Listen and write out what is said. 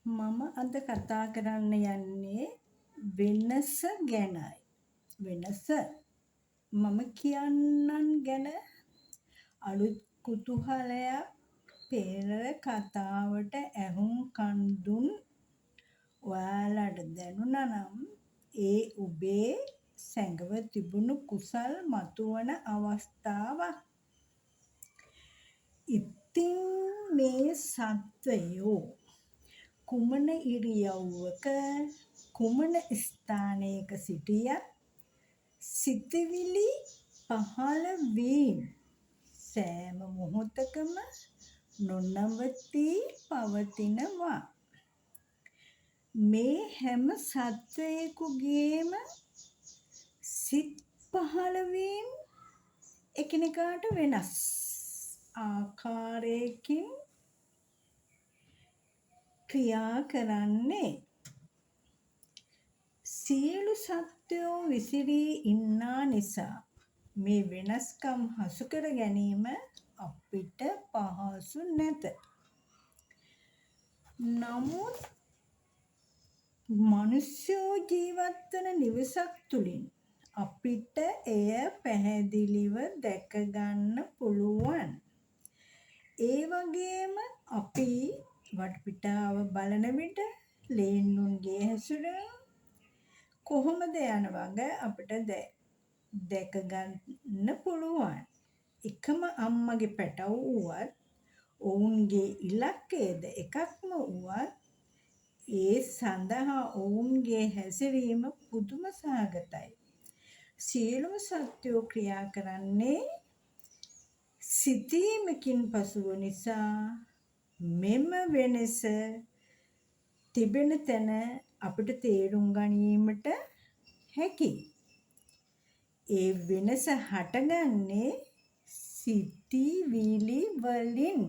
මම අද කතා කරන්න යන්නේ වෙනස ගැනයි. වෙනස මම කියන්නන් ගැන අලුත් කුතුහලයක් පෙර කතාවට ඇහුම්කන් දුන් ඔයාලට දැනුණා නම් ඒ ඔබේ සැඟව තිබුණු කුසල් මතුවන අවස්ථාවක්. ඉතින් මේ සත්වයෝ කුමන ඉරියව්වක කුමන ස්ථානයක සිටියත් සිතවිලි පහළ වීම සෑම මොහොතකම නොනවතී පවතිනවා. මේ හැම සත්වයෙකුගේම සිත් පහළවීම එකිනෙකාට වෙනස් ආකාරයකින් ක්‍රියා කරන්නේ. සියලු සත්වයෝ විසිරී ඉන්නා නිසා මේ වෙනස්කම් හසු කර ගැනීම අපිට පහසු නැත. නමුත් මනුෂ්‍යෝ ජීවත් වන නිවසක් තුළින් අපිට එය පැහැදිලිව දැක ගන්න පුළුවන්. ඒ වගේම අපි වටපිටාව බලන විට ලේන්නුන්ගේ හැසිරීම කොහොමද යන වග අපිට දැක ගන්න පුළුවන්. එකම අම්මගේ පැටව් වුවත් ඔවුන්ගේ ඉලක්කයද එකක්ම වුවත් ඒ සඳහා ඔවුන්ගේ හැසිරීම පුදුම සහගතයි. සියලුම සත්වයෝ ක්‍රියා කරන්නේ සිතීමකින් පසුව නිසා මෙම වෙනස තිබෙන තැන අපිට තේරුම් ගැනීමට හැකියි. ඒ වෙනස හටගන්නේ සිතිවිලි වලින්.